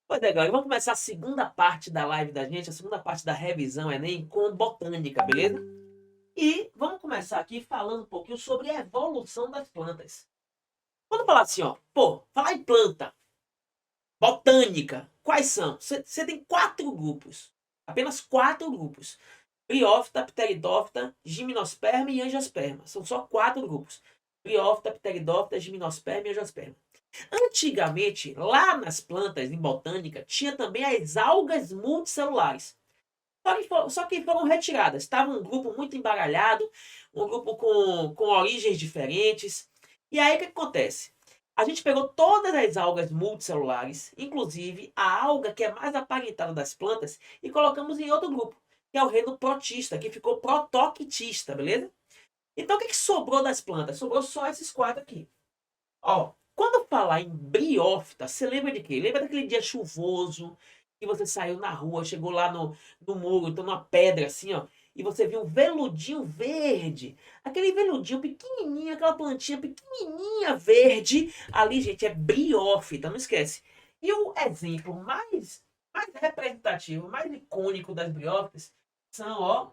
Pois é, galera, vamos começar a segunda parte da live da gente, a segunda parte da revisão Enem com botânica, beleza? E vamos começar aqui falando um pouquinho sobre a evolução das plantas. Quando falar assim, ó, falar em planta, botânica, quais são? Você tem quatro grupos, apenas quatro grupos. Briófita, Pteridófita, Gimnosperma e Angiosperma. São só quatro grupos. Briófita, Pteridófita, Gimnosperma e Angiosperma. Antigamente, lá nas plantas, em botânica, tinha também as algas multicelulares. Só que foram retiradas. Estava um grupo muito embaralhado, um grupo com origens diferentes. E aí o que acontece? A gente pegou todas as algas multicelulares, inclusive a alga que é mais aparentada das plantas, e colocamos em outro grupo, que é o reino protista, que ficou protoquitista, beleza? Então o que sobrou das plantas? Sobrou só esses quatro aqui. Ó, quando falar em briófita, você lembra de quê? Lembra daquele dia chuvoso que você saiu na rua, chegou lá no muro, então numa pedra assim, ó, e você viu um veludinho verde. Aquele veludinho pequenininho, aquela plantinha pequenininha verde. Ali, gente, é briófita, não esquece. E o exemplo mais representativo, mais icônico das briófitas são, ó,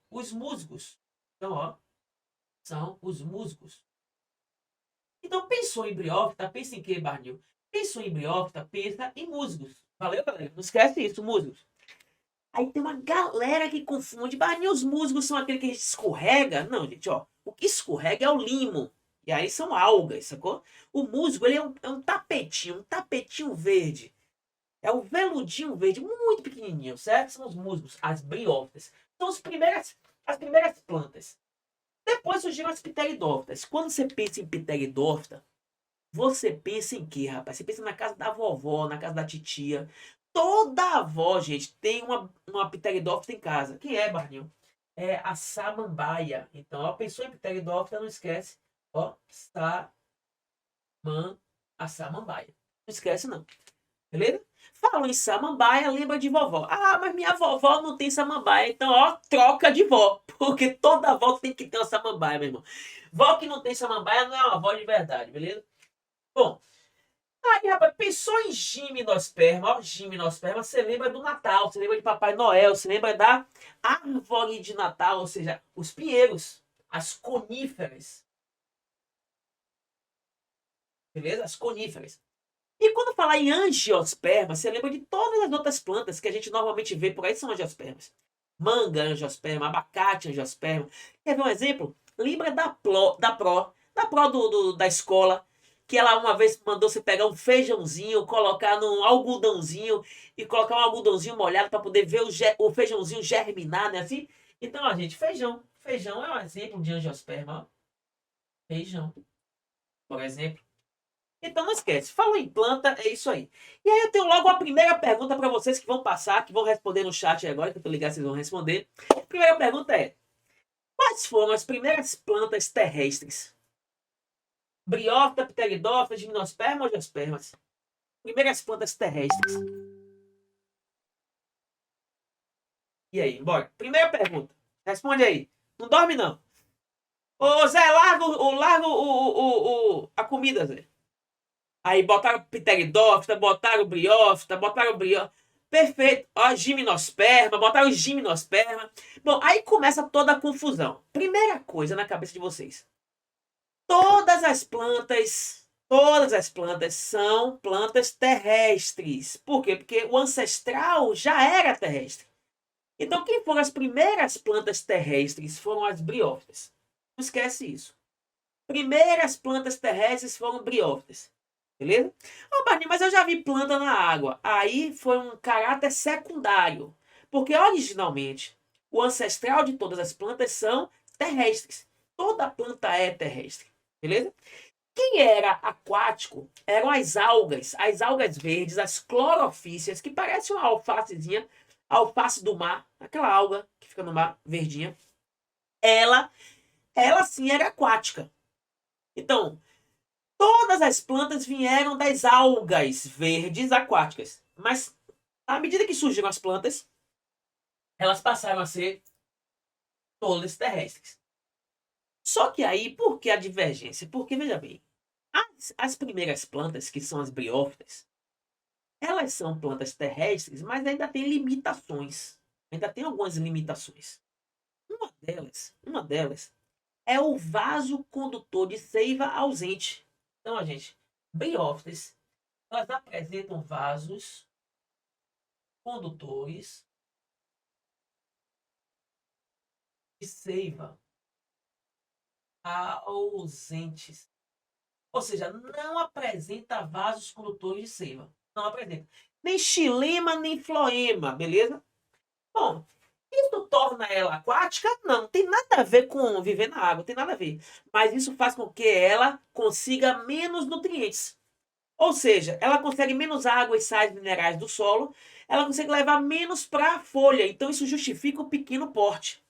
os musgos. Então, ó, são os musgos. Então, pensou em briófita, pensa em quê, Barnil? Pensou em briófita, pensa em musgos. Valeu, galera? Não esquece isso, musgos. Aí tem uma galera que confunde. Barnil, os musgos são aquele que a gente escorrega? Não, gente, ó. O que escorrega é o limo. E aí são algas, sacou? O musgo, ele é um tapetinho verde. É um veludinho verde, muito pequenininho, certo? São os musgos, as briófitas. São as primeiras plantas. Depois surgiram as pteridófitas. Quando você pensa em pteridófita, você pensa em quê, rapaz? Você pensa na casa da vovó, na casa da titia. Toda avó, gente, tem uma pteridófita em casa. Quem é, Barnil? É a samambaia. Então, ó, pensou em pteridófita, não esquece. Ó, a samambaia. Não esquece, não. Beleza? Falam em samambaia, lembra de vovó. Ah, mas minha vovó não tem samambaia. Então, ó, troca de vó. Porque toda avó tem que ter uma samambaia, meu irmão. Vó que não tem samambaia não é uma avó de verdade, beleza? Bom, aí, rapaz, pensou em gimnosperma, ó, gimnosperma, você lembra do Natal, você lembra de Papai Noel, você lembra da árvore de Natal, ou seja, os pinheiros, as coníferas, beleza? As coníferas. E quando falar em angiosperma, você lembra de todas as outras plantas que a gente normalmente vê por aí são angiospermas. Manga, angiosperma, abacate, angiosperma. Quer ver um exemplo? Lembra da escola, que ela uma vez mandou você pegar um feijãozinho, colocar num algodãozinho e colocar um algodãozinho molhado para poder ver o feijãozinho germinar, né? Assim? Então, a gente, feijão. Feijão é um exemplo de angiosperma. Ó. Feijão, por exemplo. Então não esquece, falou em planta, é isso aí. E aí eu tenho logo a primeira pergunta para vocês que vão passar, que vão responder no chat agora, que eu tô ligado, vocês vão responder. A primeira pergunta é: quais foram as primeiras plantas terrestres? Briófita, pteridófita, gimnosperma ou angiospermas? Primeiras plantas terrestres. E aí, bora. Primeira pergunta. Responde aí. Não dorme não. Ô Zé, larga a comida, Zé. Aí botaram pteridófita, botaram briófita, botaram briófita. Perfeito. Ó, gimnosperma, botaram gimnosperma. Bom, aí começa toda a confusão. Primeira coisa na cabeça de vocês. Todas as plantas são plantas terrestres. Por quê? Porque o ancestral já era terrestre. Então, quem foram as primeiras plantas terrestres foram as briófitas. Não esquece isso. Primeiras plantas terrestres foram briófitas. Beleza? Ô, Barney, mas eu já vi planta na água. Aí foi um caráter secundário. Porque originalmente o ancestral de todas as plantas são terrestres. Toda planta é terrestre. Beleza? Quem era aquático eram as algas verdes, as clorofícias, que parecem uma alfacezinha, a alface do mar, aquela alga que fica no mar, verdinha. Ela, ela sim era aquática. Então, todas as plantas vieram das algas verdes aquáticas. Mas, à medida que surgiram as plantas, elas passaram a ser todas terrestres. Só que aí, por que a divergência? Porque, veja bem, as primeiras plantas, que são as briófitas, Elas são plantas terrestres, mas ainda tem limitações. Ainda tem algumas limitações. Uma delas é o vaso condutor de seiva ausente. Então, a gente, briófitas, elas apresentam vasos condutores de seiva ausentes. Ou seja, não apresenta vasos condutores de seiva. Não apresenta. Nem xilema, nem floema, beleza? Bom, isso torna ela aquática? Não, não tem nada a ver com viver na água, tem nada a ver. Mas isso faz com que ela consiga menos nutrientes. Ou seja, ela consegue menos água e sais minerais do solo, ela consegue levar menos para a folha. Então isso justifica o pequeno porte.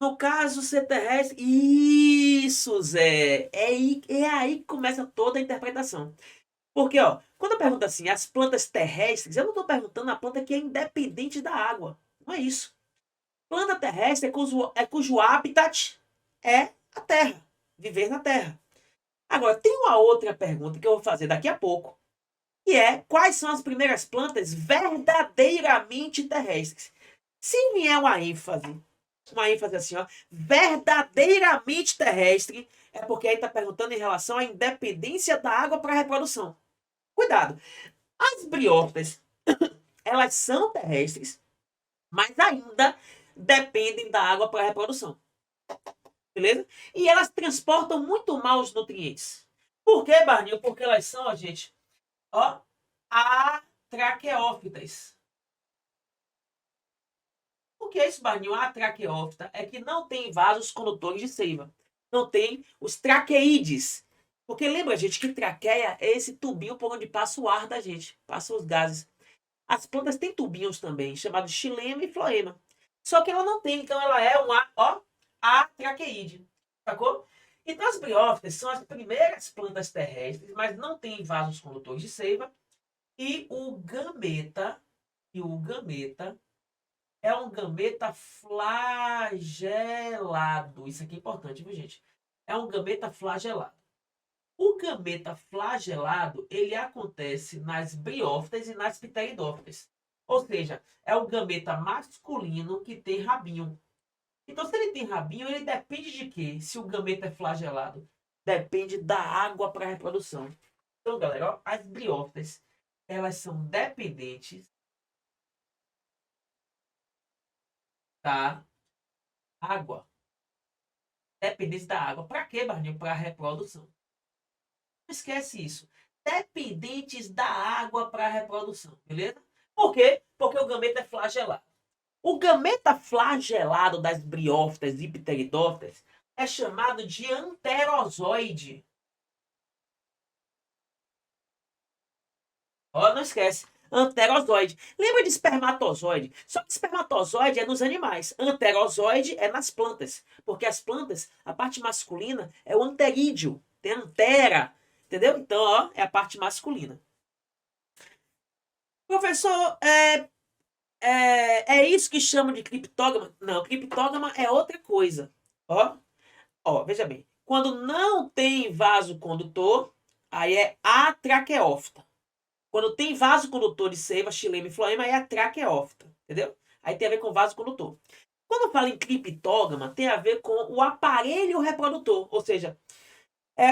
No caso ser terrestre, isso, Zé. É aí que começa toda a interpretação. Porque, ó, quando eu pergunto assim, as plantas terrestres, eu não estou perguntando a planta que é independente da água. Não é isso. Planta terrestre é cujo habitat é a terra, viver na terra. Agora, tem uma outra pergunta que eu vou fazer daqui a pouco, que é quais são as primeiras plantas verdadeiramente terrestres? Se vier uma ênfase assim, ó, verdadeiramente terrestre, é porque aí está perguntando em relação à independência da água para a reprodução. Cuidado, as briófitas, elas são terrestres, mas ainda dependem da água para a reprodução. Beleza? E elas transportam muito mal os nutrientes. Por que, Barnil? Porque elas são, gente, ó, atraqueófitas. O que é isso, Barnil? A traqueófita é que não tem vasos condutores de seiva. Não tem os traqueídeos. Porque lembra, gente, que traqueia é esse tubinho por onde passa o ar da gente, passa os gases. As plantas têm tubinhos também, chamados xilema e floema. Só que ela não tem, então ela é uma, ó, atraqueíde. Sacou? Então as briófitas são as primeiras plantas terrestres, mas não têm vasos condutores de seiva. E o gameta é um gameta flagelado. Isso aqui é importante, viu, gente? É um gameta flagelado. O gameta flagelado, ele acontece nas briófitas e nas pteridófitas. Ou seja, é o gameta masculino que tem rabinho. Então, se ele tem rabinho, ele depende de quê? Se o gameta é flagelado? Depende da água para a reprodução. Então, galera, ó, as briófitas, elas são dependentes da água. Dependentes da água. Para quê, Barninho? Para a reprodução. Não esquece isso. Dependentes da água para a reprodução, beleza? Por quê? Porque o gameta é flagelado. O gameta flagelado das briófitas e pteridófitas é chamado de anterozoide. Ó, não esquece. Anterozoide. Lembra de espermatozoide? Só que espermatozoide é nos animais. Anterozoide é nas plantas. Porque as plantas, a parte masculina é o anterídeo. Tem antera. Entendeu? Então, ó, é a parte masculina. Professor, é isso que chama de criptógama? Não, criptógama é outra coisa. Ó, veja bem. Quando não tem vaso condutor, aí é atraqueófita. Quando tem vaso condutor de seiva, xilema e floema, aí é traqueófita, entendeu? Aí tem a ver com vaso condutor. Quando fala em criptógama, tem a ver com o aparelho reprodutor, ou seja,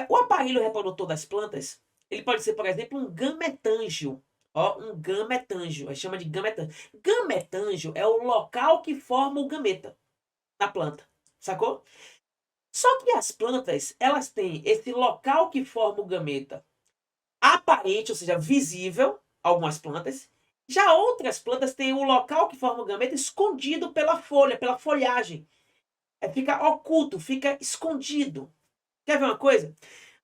o aparelho reprodutor das plantas, ele pode ser, por exemplo, um gametângio. Ó, um gametângio, aí chama de gametângio. Gametângio é o local que forma o gameta na planta, sacou? Só que as plantas, elas têm esse local que forma o gameta aparente, ou seja, visível, algumas plantas. Já outras plantas têm o local que forma o gameta escondido pela folha, pela folhagem. Fica oculto, fica escondido. Quer ver uma coisa?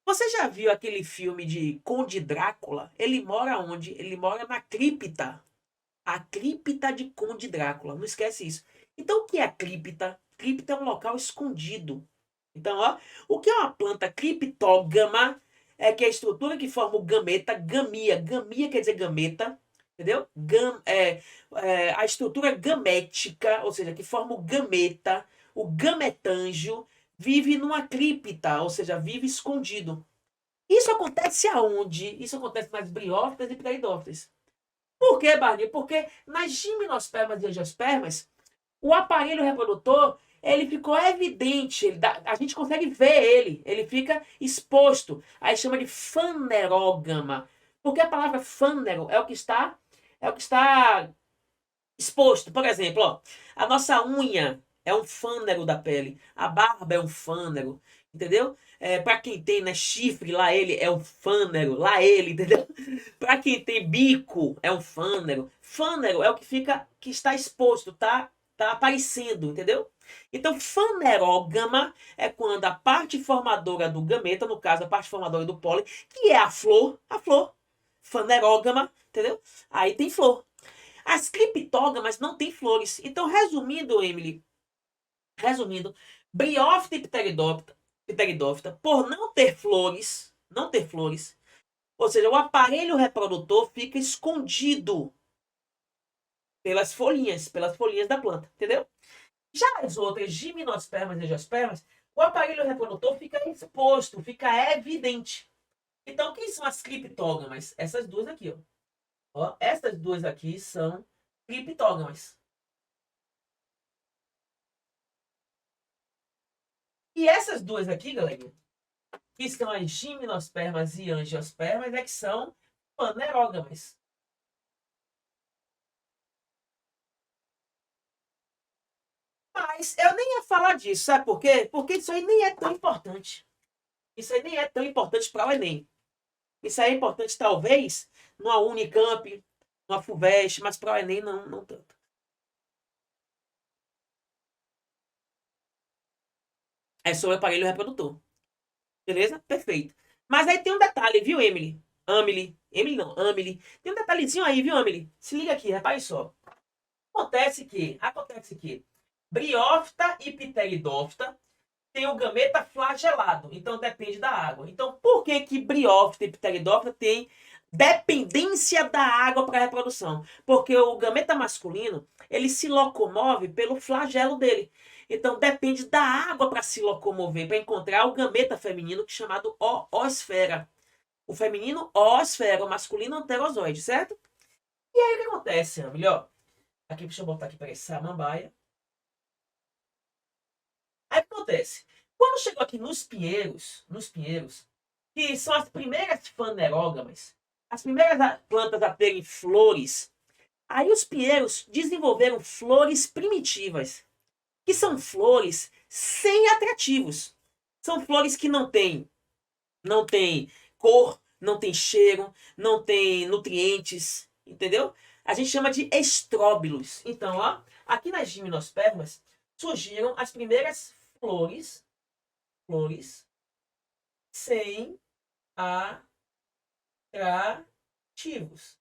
Você já viu aquele filme de Conde Drácula? Ele mora onde? Ele mora na cripta. A cripta de Conde Drácula. Não esquece isso. Então, o que é a cripta? Cripta é um local escondido. Então, ó, o que é uma planta criptógama? É que a estrutura que forma o gameta, gamia. Gamia quer dizer gameta, entendeu? A estrutura gamética, ou seja, que forma o gameta, o gametângio, vive numa cripta, ou seja, vive escondido. Isso acontece aonde? Isso acontece nas briófitas e pteridófitas. Por quê, Barney? Porque nas gimnospermas e angiospermas, o aparelho reprodutor, ele ficou evidente, a gente consegue ver ele fica exposto. Aí chama de fanerógama. Porque a palavra fanero é o que está exposto. Por exemplo, ó, a nossa unha é um fânero da pele, a barba é um fânero, entendeu? Para quem tem, né, chifre, lá ele é um fânero, lá ele, entendeu? Para quem tem bico, é um fânero. Fânero é o que fica, que está exposto, tá aparecendo, entendeu? Então, fanerógama é quando a parte formadora do gameta, no caso, a parte formadora do pólen, que é a flor, fanerógama, entendeu? Aí tem flor. As criptógamas não têm flores. Então, resumindo, Emily, resumindo, briófita e pteridófita, por não ter flores, ou seja, o aparelho reprodutor fica escondido pelas folhinhas da planta, entendeu? Já as outras gimnospermas e angiospermas, o aparelho reprodutor fica exposto, fica evidente. Então, quem são as criptógamas? Essas duas aqui, ó. Essas duas aqui são criptógamas. E essas duas aqui, galera, que são as gimnospermas e angiospermas, é que são fanerógamas. Mas eu nem ia falar disso, sabe por quê? Porque isso aí nem é tão importante. Isso aí nem é tão importante para o Enem. Isso aí é importante, talvez, numa Unicamp, numa FUVEST, mas para o Enem não tanto. É sobre o aparelho reprodutor. Beleza? Perfeito. Mas aí tem um detalhe, viu, Emily? Emily não, Emily. Tem um detalhezinho aí, viu, Emily? Se liga aqui, repare só. Acontece que briófita e pteridófita tem o gameta flagelado, então depende da água. Então, por que que briófita e pteridófita tem dependência da água para a reprodução? Porque o gameta masculino, ele se locomove pelo flagelo dele. Então, depende da água para se locomover, para encontrar o gameta feminino, que é chamado oosfera. O feminino, oosfera, o masculino, anterozoide, certo? E aí, o que acontece, melhor? Aqui, deixa eu botar aqui para essa samambaia. Aí o que acontece? Quando chegou aqui nos pinheiros, que são as primeiras fanerógamas, as primeiras plantas a terem flores, aí os pinheiros desenvolveram flores primitivas, que são flores sem atrativos. São flores que não têm cor, não tem cheiro, não tem nutrientes, entendeu? A gente chama de estróbilos. Então, ó, aqui nas gimnospermas surgiram as primeiras flores sem atrativos.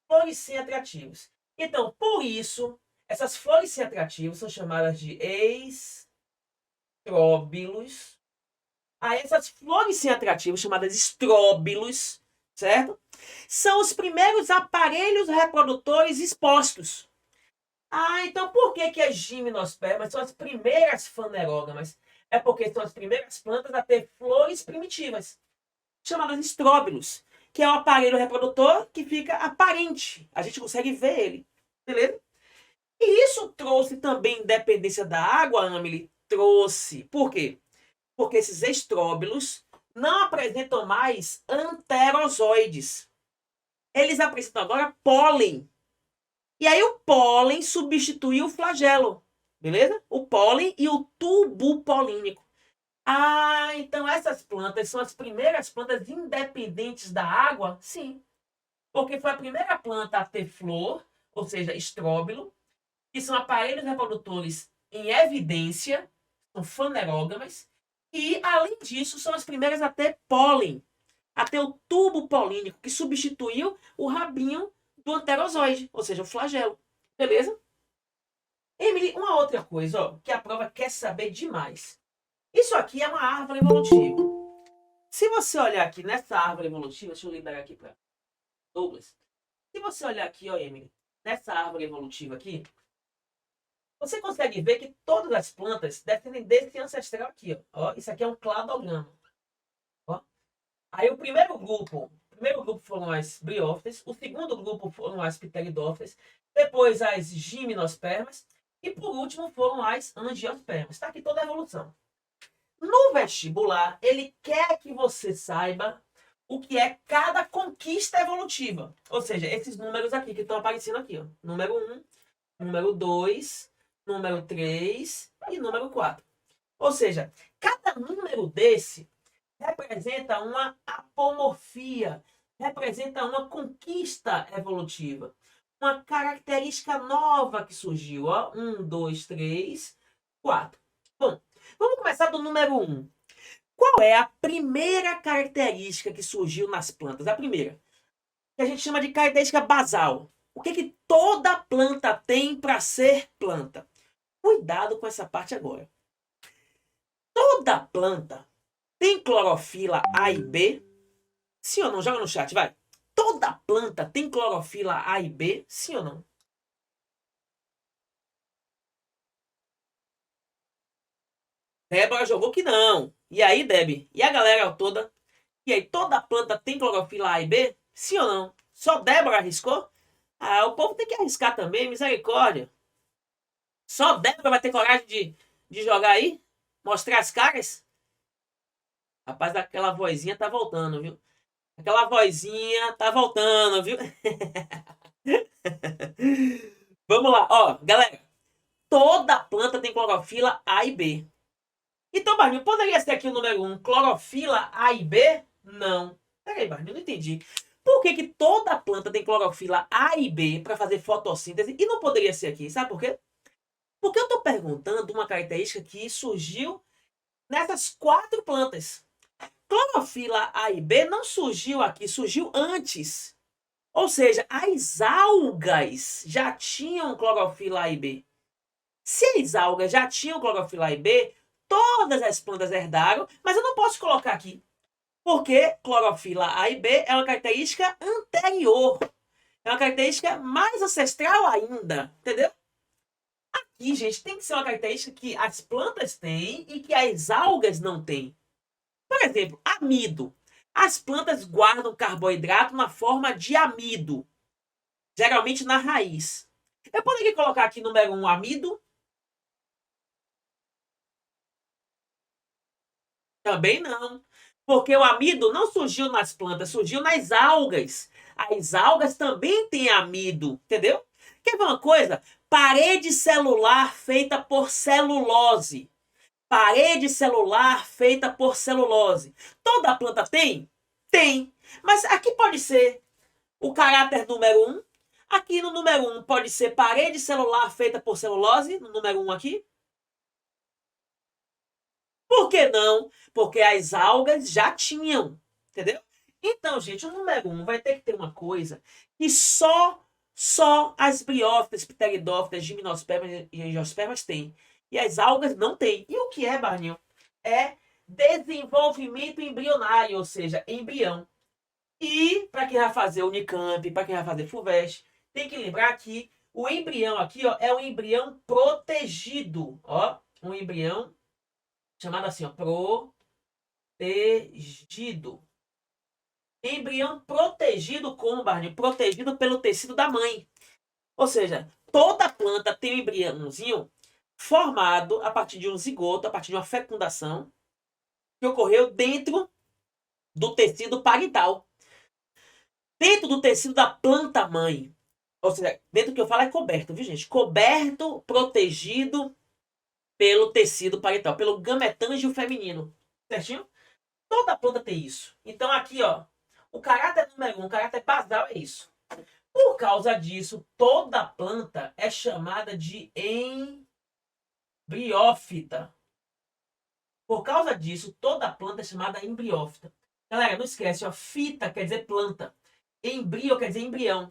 Flores sem atrativos. Então, por isso, essas flores sem atrativos são chamadas de estróbilos. Essas flores sem atrativos, chamadas estróbilos, certo? São os primeiros aparelhos reprodutores expostos. Então por que que as gimnospermas são as primeiras fanerógamas? É porque são as primeiras plantas a ter flores primitivas, chamadas estróbilos, que é o aparelho reprodutor que fica aparente. A gente consegue ver ele, beleza? E isso trouxe também dependência da água, Amelie? Trouxe. Por quê? Porque esses estróbilos não apresentam mais anterozoides. Eles apresentam agora pólen. E aí o pólen substituiu o flagelo, beleza? O pólen e o tubo polínico. Então essas plantas são as primeiras plantas independentes da água? Sim. Porque foi a primeira planta a ter flor, ou seja, estróbilo, que são aparelhos reprodutores em evidência, são fanerógamas, e além disso são as primeiras a ter pólen, a ter o tubo polínico, que substituiu o rabinho do anterozoide, ou seja, o flagelo. Beleza? Emily, uma outra coisa, ó, que a prova quer saber demais. Isso aqui é uma árvore evolutiva. Se você olhar aqui nessa árvore evolutiva, deixa eu liberar aqui para Douglas. Se você olhar aqui, ó, Emily, nessa árvore evolutiva aqui, você consegue ver que todas as plantas descendem desse ancestral aqui, ó. Isso aqui é um cladograma. Ó. Aí o primeiro grupo foram as briófitas, o segundo grupo foram as pteridófitas, depois as gimnospermas e por último foram as angiospermas. Está aqui toda a evolução. No vestibular, ele quer que você saiba o que é cada conquista evolutiva. Ou seja, esses números aqui que estão aparecendo aqui. Ó. Número 1, número 2, número 3 e número 4. Ou seja, cada número desse representa uma apomorfia, representa uma conquista evolutiva, uma característica nova que surgiu. Ó. 1, 2, 3, 4. Bom, vamos começar do número 1. Qual é a primeira característica que surgiu nas plantas? A primeira, que a gente chama de característica basal. O que, que toda planta tem para ser planta? Cuidado com essa parte agora. Toda planta tem clorofila A e B? Sim ou não? Joga no chat, vai. Toda planta tem clorofila A e B? Sim ou não? Débora jogou que não. E aí, Deb? E a galera toda? E aí, toda planta tem clorofila A e B? Sim ou não? Só Débora arriscou? Ah, o povo tem que arriscar também, misericórdia. Só Débora vai ter coragem de jogar aí? Mostrar as caras? Rapaz, aquela vozinha tá voltando, viu? Aquela vozinha tá voltando, viu? Vamos lá, ó, galera. Toda planta tem clorofila A e B. Então, Barnil, poderia ser aqui o número 1, clorofila A e B? Não. Peraí, Barnil, não entendi. Por que, que toda planta tem clorofila A e B para fazer fotossíntese e não poderia ser aqui? Sabe por quê? Porque eu estou perguntando uma característica que surgiu nessas 4 plantas. Clorofila A e B não surgiu aqui, surgiu antes. Ou seja, as algas já tinham clorofila A e B. Se as algas já tinham clorofila A e B, todas as plantas herdaram, mas eu não posso colocar aqui. Porque clorofila A e B é uma característica anterior. É uma característica mais ancestral ainda. Entendeu? Aqui, gente, tem que ser uma característica que as plantas têm e que as algas não têm. Por exemplo, amido. As plantas guardam carboidrato na forma de amido, geralmente na raiz. Eu poderia colocar aqui número 1 amido? Também não. Porque o amido não surgiu nas plantas, surgiu nas algas. As algas também têm amido, entendeu? Quer ver uma coisa? Parede celular feita por celulose. Parede celular feita por celulose. Toda planta tem? Tem. Mas aqui pode ser o caráter número 1. Aqui no número 1 pode ser parede celular feita por celulose, no número 1 aqui. Por que não? Porque as algas já tinham, entendeu? Então, gente, o número 1 vai ter que ter uma coisa que só as briófitas, pteridófitas, gimnospermas e angiospermas têm. E as algas não têm. E o que é, Barninho? É desenvolvimento embrionário, ou seja, embrião. E para quem vai fazer Unicamp, para quem vai fazer FUVEST, tem que lembrar que o embrião aqui, ó, é um embrião protegido, ó, um embrião chamado assim, ó, protegido. Embrião protegido como, Barney? Protegido pelo tecido da mãe. Ou seja, toda planta tem um embriãozinho formado a partir de um zigoto, a partir de uma fecundação que ocorreu dentro do tecido parental. Dentro do tecido da planta mãe. Ou seja, dentro do que eu falo é coberto, viu, gente? Coberto, protegido pelo tecido parental, pelo gametângio feminino. Certinho? Toda planta tem isso. Então aqui, ó, o caráter número 1, o caráter basal é isso. Por causa disso, toda planta é chamada de embriófita. Por causa disso, toda planta é chamada embriófita. Galera, não esquece, ó, fita quer dizer planta. Embrio quer dizer embrião.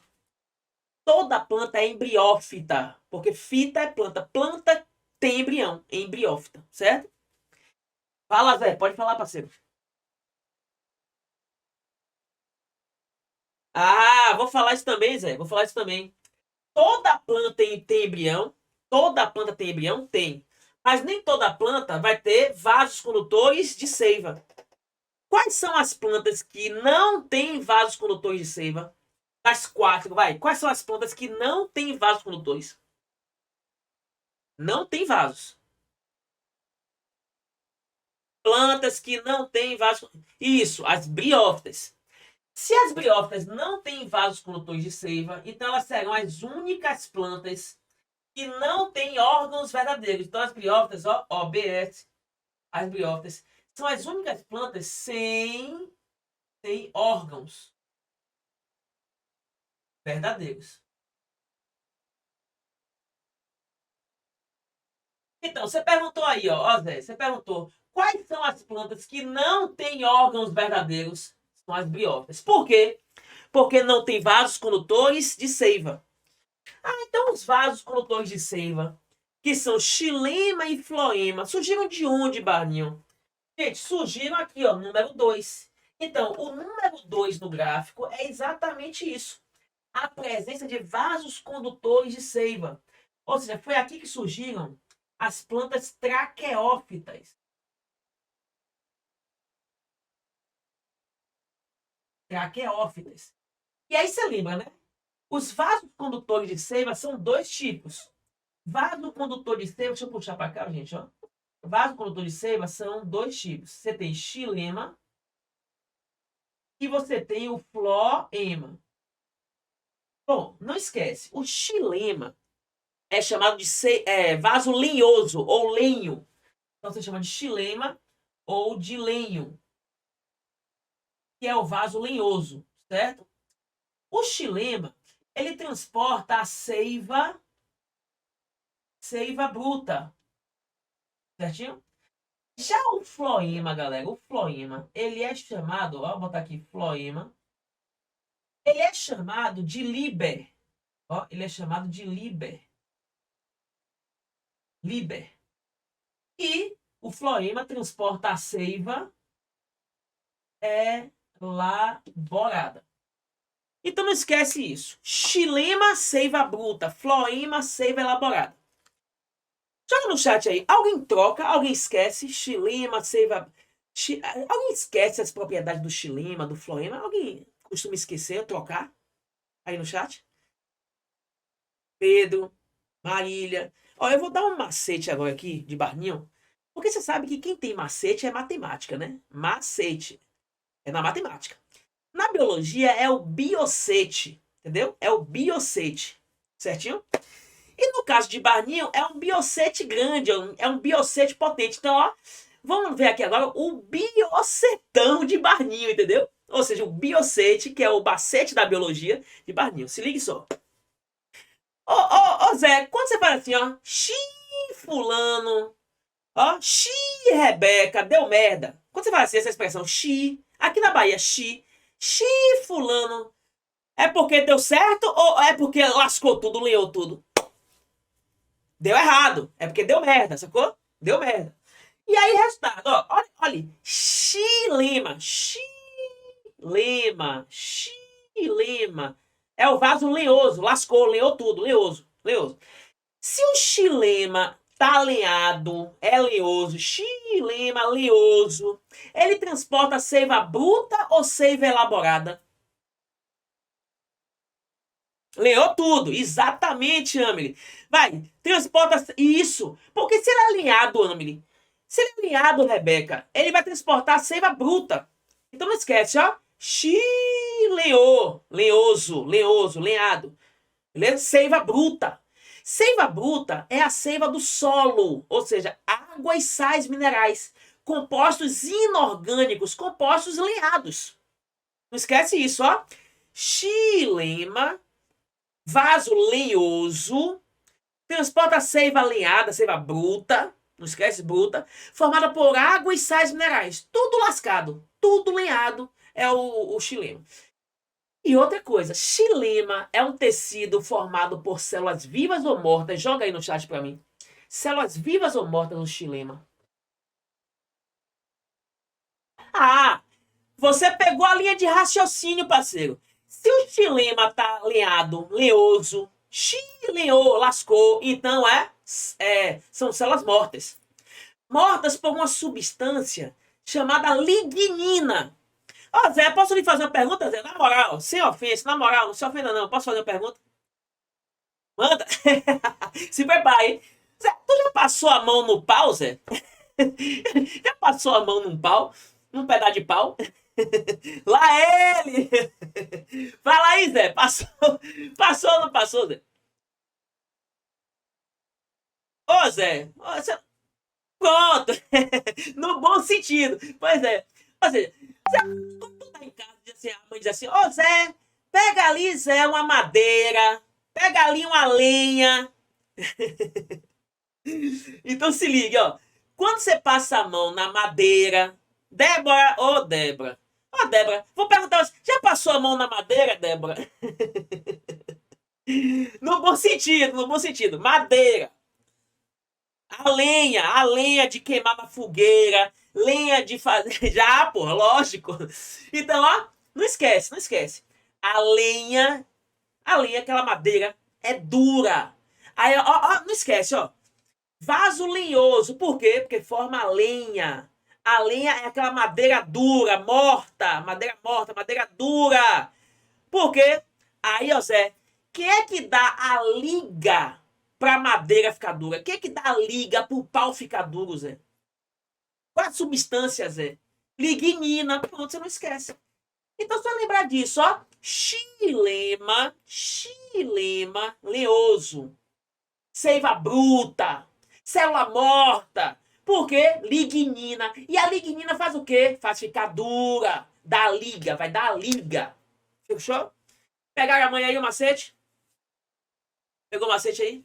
Toda planta é embriófita, porque fita é planta. Planta tem embrião, é embriófita, certo? Fala, Zé, pode falar, parceiro. Ah, vou falar isso também, Zé, vou falar isso também. Toda planta tem embrião, toda planta tem embrião, tem. Mas nem toda planta vai ter vasos condutores de seiva. Quais são as plantas que não têm vasos condutores de seiva? Das 4, vai. Quais são as plantas que não têm vasos condutores? Não tem vasos. Plantas que não têm vasos. Isso, as briófitas. Se as briófitas não têm vasos condutores de seiva, então elas serão as únicas plantas que não têm órgãos verdadeiros. Então as briófitas, ó, OBS, as briófitas, são as únicas plantas sem órgãos verdadeiros. Então, você perguntou aí, ó, Zé, você perguntou quais são as plantas que não têm órgãos verdadeiros? São as briófitas. Por quê? Porque não tem vasos condutores de seiva. Então, os vasos condutores de seiva, que são xilema e floema, surgiram de onde, Barninho? Gente, surgiram aqui, ó, número 2. Então, o número 2 no gráfico é exatamente isso. A presença de vasos condutores de seiva. Ou seja, foi aqui que surgiram as plantas traqueófitas. Traqueófitas. E aí você lembra, né? Os vasos condutores de seiva são 2 tipos. Vaso condutor de seiva, deixa eu puxar para cá, gente, ó. Vaso condutor de seiva são 2 tipos. Você tem xilema e você tem o floema. Bom, não esquece, o xilema é chamado de vaso lenhoso ou lenho. Então você chama de xilema ou de lenho, que é o vaso lenhoso, certo? O xilema, ele transporta a seiva bruta, certinho? Já o floema, galera, o floema, ele é chamado, ó, vou botar aqui floema, ele é chamado de liber, ó, ele é chamado de liber. E o floema transporta a seiva elaborada. Então não esquece isso. Xilema, seiva bruta. Floema, seiva elaborada. Joga no chat aí. Alguém troca, alguém esquece. Xilema, seiva... Alguém esquece as propriedades do xilema, do floema? Alguém costuma esquecer ou trocar? Aí no chat? Pedro, Marília. Ó, eu vou dar um macete agora aqui, de Barninho. Porque você sabe que quem tem macete é matemática, né? Macete. É na matemática. Na biologia é o biocete, entendeu? É o biocete, certinho? E no caso de Barninho, é um biocete grande, é um biocete potente. Então, ó, vamos ver aqui agora o biocetão de Barninho, entendeu? Ou seja, o biocete, que é o bacete da biologia de Barninho. Se ligue só. Ô, Zé, quando você fala assim, ó, xi fulano, ó, xi Rebeca, deu merda. Quando você fala assim, essa expressão xi, aqui na Bahia, xi fulano, é porque deu certo ou é porque lascou tudo, lenhou tudo? Deu errado, é porque deu merda, sacou? Deu merda. E aí, resultado, ó, olha, xilema, é o vaso lenhoso, lascou, lenhou tudo, lenhoso. Se o xilema tá lenhado, é lenhoso, xilema lenhoso, ele transporta seiva bruta ou seiva elaborada? Lenhou tudo, exatamente, Amelie. Vai, transporta isso. Porque se ele é alinhado, Amelie, se ele é alinhado, Rebeca, ele vai transportar seiva bruta. Então não esquece, ó. Lenhoso, lenhado. Beleza? Seiva bruta. Seiva bruta é a seiva do solo, ou seja, água e sais minerais, compostos inorgânicos, compostos lenhados. Não esquece isso, ó. Xilema, vaso lenhoso, transporta seiva lenhada, seiva bruta, não esquece bruta, formada por água e sais minerais. Tudo lascado, tudo lenhado é o xilema. E outra coisa, xilema é um tecido formado por células vivas ou mortas. Joga aí no chat para mim. Células vivas ou mortas no xilema? Ah, você pegou a linha de raciocínio, parceiro. Se o xilema tá lenhado, leoso, xileou, lascou, então são células mortas. Mortas por uma substância chamada lignina. Ó, Zé, posso lhe fazer uma pergunta, Zé? Na moral, sem ofensa, na moral, não se ofenda não. Posso fazer uma pergunta? Manda. Se prepare, hein? Zé, tu já passou a mão no pau, Zé? Já passou a mão num pau? Num pedaço de pau? Lá ele! Fala aí, Zé. Passou, passou ou não passou, Zé? Ô, Zé. Pronto. No bom sentido. Pois é. Ou seja, Zé, quando tu tá em casa, a mãe diz assim, ô, Zé, pega ali, Zé, uma madeira. Pega ali uma lenha. Então se liga, ó. Quando você passa a mão na madeira, Débora, ô Débora, vou perguntar, já passou a mão na madeira, Débora? No bom sentido, no bom sentido. Madeira. A lenha de queimar na fogueira, lenha de fazer. Já, porra, lógico. Então, ó, não esquece, não esquece. A lenha, aquela madeira, é dura. Aí, ó, não esquece, ó. Vaso lenhoso. Por quê? Porque forma lenha. A lenha é aquela madeira dura, morta, madeira dura. Por quê? Aí, ó, Zé, quem é que dá a liga pra madeira ficar dura? Quem é que dá a liga pro pau ficar duro, Zé? Qual a substância, Zé? Lignina. Pronto, você não esquece. Então, só lembrar disso, ó. Xilema, leoso. Seiva bruta, célula morta. Por quê? Lignina. E a lignina faz o quê? Faz ficar dura. Dá liga, vai dar a liga. Fechou? Pegaram a mãe aí o macete? Pegou o macete aí?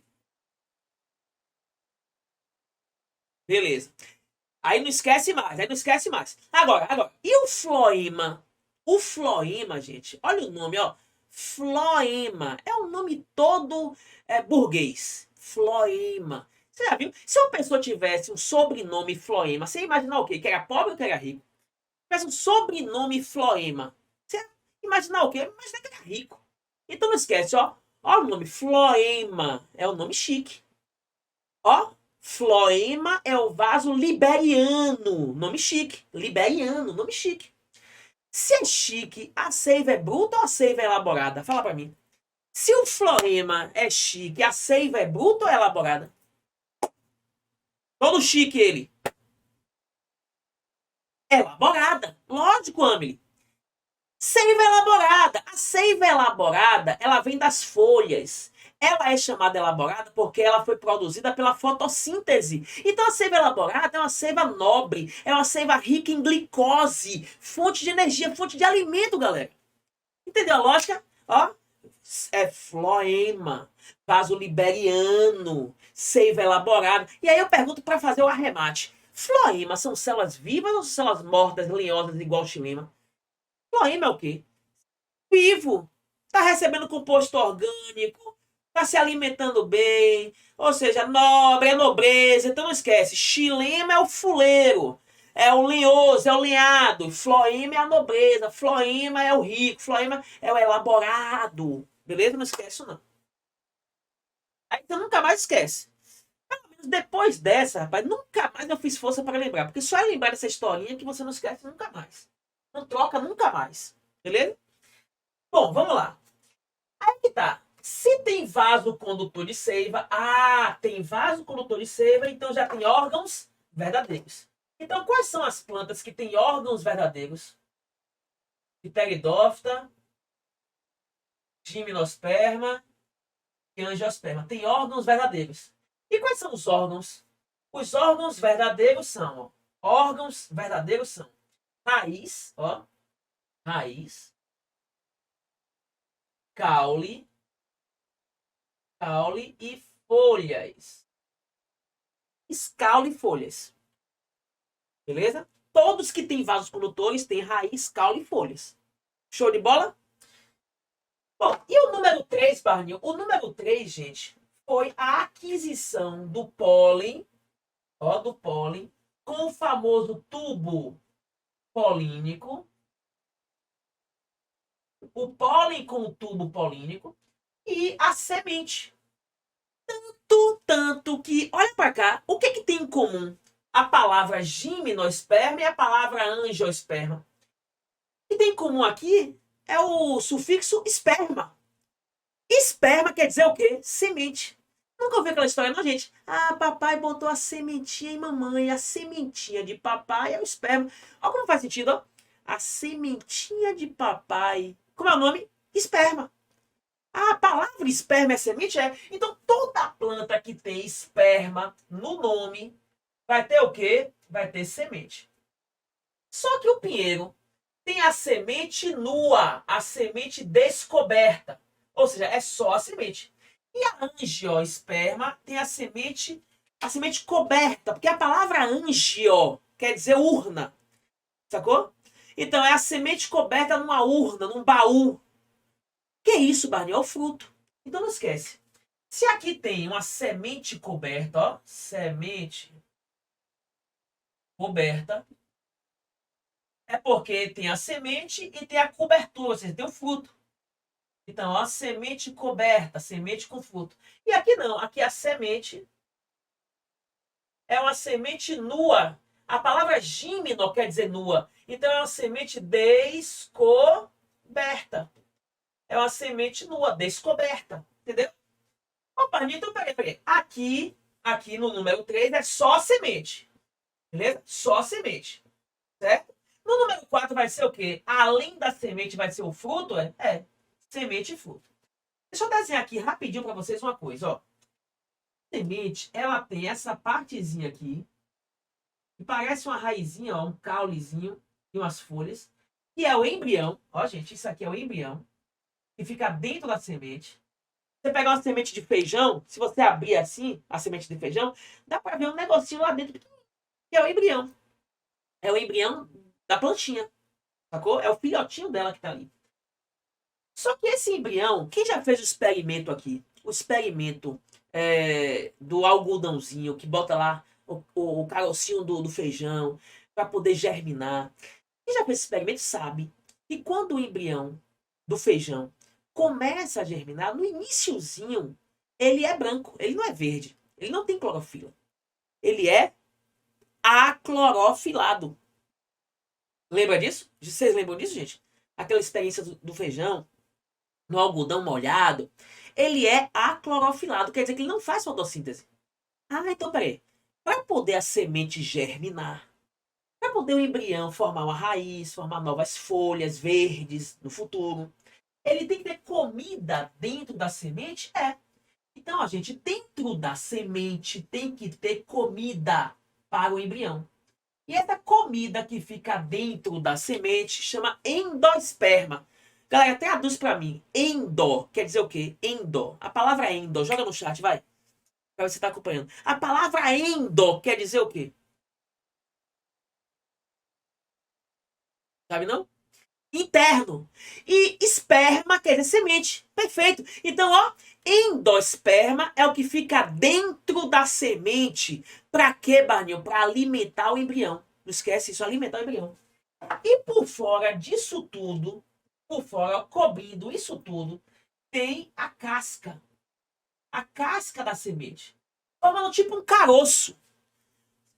Beleza. Aí não esquece mais, aí não esquece mais. Agora. E o floema? O floema, gente, olha o nome, ó. Floema. É um nome todo burguês. Floema. Você já viu? Se uma pessoa tivesse um sobrenome Floema, você ia imaginar o quê? Que era pobre ou que era rico? Tivesse um sobrenome Floema. Você ia imaginar o quê? Imaginar que era rico. Então não esquece, ó. Ó o nome Floema. É um nome chique. Ó. Floema é o vaso liberiano. Nome chique. Liberiano, nome chique. Se é chique, a seiva é bruta ou a seiva é elaborada? Fala pra mim. Se o floema é chique, a seiva é bruta ou é elaborada? Todo chique ele. É elaborada. Lógico, Amelie. Seiva elaborada. A seiva elaborada, ela vem das folhas. Ela é chamada elaborada porque ela foi produzida pela fotossíntese. Então a seiva elaborada é uma seiva nobre, é uma seiva rica em glicose, fonte de energia, fonte de alimento, galera. Entendeu a lógica? Ó, é floema, vaso liberiano, seiva elaborada. E aí eu pergunto para fazer o arremate. Floema são células vivas ou células mortas, lenhosas, igual chilema? Floema é o quê? Vivo. Está recebendo composto orgânico, está se alimentando bem, ou seja, nobre, é nobreza. Então não esquece, xilema é o fuleiro, é o lenhoso, é o lenhado, floema é a nobreza, floema é o rico, floema é o elaborado. Beleza? Não esquece isso não. Aí então nunca mais esquece. Pelo menos depois dessa, rapaz, nunca mais eu fiz força para lembrar, porque só é lembrar dessa historinha que você não esquece nunca mais. Não troca nunca mais. Beleza? Bom, vamos lá. Aí que tá. Se tem vaso condutor de seiva, tem vaso condutor de seiva, então já tem órgãos verdadeiros. Então, quais são as plantas que têm órgãos verdadeiros? Pteridófita, gimnosperma e angiosperma. Tem órgãos verdadeiros. E quais são os órgãos? Os órgãos verdadeiros são, órgãos verdadeiros são raiz, raiz, caule e folhas. Caule e folhas. Beleza? Todos que têm vasos condutores têm raiz, caule e folhas. Show de bola? Bom, e o número 3, Barnil? O número 3, gente, foi a aquisição do pólen, com o famoso tubo polínico. O pólen com o tubo polínico e a semente. Tanto que, olha para cá, o que tem em comum a palavra gimnosperma e a palavra angiosperma. O que tem em comum aqui é o sufixo esperma. Esperma quer dizer o quê? Semente. Nunca ouviu aquela história, não, gente? Ah, papai botou a sementinha em mamãe. A sementinha de papai é o esperma. Olha como faz sentido, ó. A sementinha de papai. Como é o nome? Esperma. A palavra esperma é semente? É. Então, toda planta que tem esperma no nome vai ter o quê? Vai ter semente. Só que o pinheiro tem a semente nua, a semente descoberta. Ou seja, é só a semente. E a angiosperma tem a semente coberta, porque a palavra angio quer dizer urna, sacou? Então é a semente coberta numa urna, num baú. Que é isso, Barney? É o fruto. Então não esquece. Se aqui tem uma semente coberta, ó, semente coberta, é porque tem a semente e tem a cobertura, ou seja, tem o fruto. Então, ó, semente coberta, semente com fruto. E aqui não, aqui a semente é uma semente nua. A palavra gímino quer dizer nua. Então, é uma semente descoberta. É uma semente nua, descoberta. Entendeu? Opa, então, peraí. Aqui no número 3 é só semente. Beleza? Só semente. Certo? No número 4 vai ser o quê? Além da semente vai ser o fruto? É. Semente e fruto. Deixa eu desenhar aqui rapidinho para vocês uma coisa, ó. A semente, ela tem essa partezinha aqui, que parece uma raizinha, ó, um caulezinho e umas folhas, que é o embrião. Ó, gente, isso aqui é o embrião, que fica dentro da semente. Você pegar uma semente de feijão, se você abrir assim, a semente de feijão, dá para ver um negocinho lá dentro, que é o embrião. É o embrião da plantinha, sacou? É o filhotinho dela que tá ali. Só que esse embrião, quem já fez o experimento aqui? O experimento do algodãozinho, que bota lá o carocinho do feijão para poder germinar. Quem já fez esse experimento sabe que quando o embrião do feijão começa a germinar, no iniciozinho, ele é branco, ele não é verde, ele não tem clorofila. Ele é aclorofilado. Lembra disso? Vocês lembram disso, gente? Aquela experiência do feijão no algodão molhado, ele é aclorofilado, quer dizer que ele não faz fotossíntese. Ah, então peraí. Para poder a semente germinar, para poder o embrião formar uma raiz, formar novas folhas verdes no futuro, ele tem que ter comida dentro da semente? É. Então, a gente, dentro da semente, tem que ter comida para o embrião. E essa comida que fica dentro da semente chama endosperma. Galera, traduz para mim. Endo quer dizer o quê? Endo. A palavra endo, joga no chat, vai. Pra você tá acompanhando. A palavra endo quer dizer o quê? Sabe não? Interno. E esperma quer dizer semente. Perfeito. Então, ó, endosperma é o que fica dentro da semente. Pra quê, Barnil? Pra alimentar o embrião. Não esquece isso, alimentar o embrião. E por fora disso tudo, por fora, cobrindo isso tudo, tem a casca. A casca da semente. Formando tipo um caroço.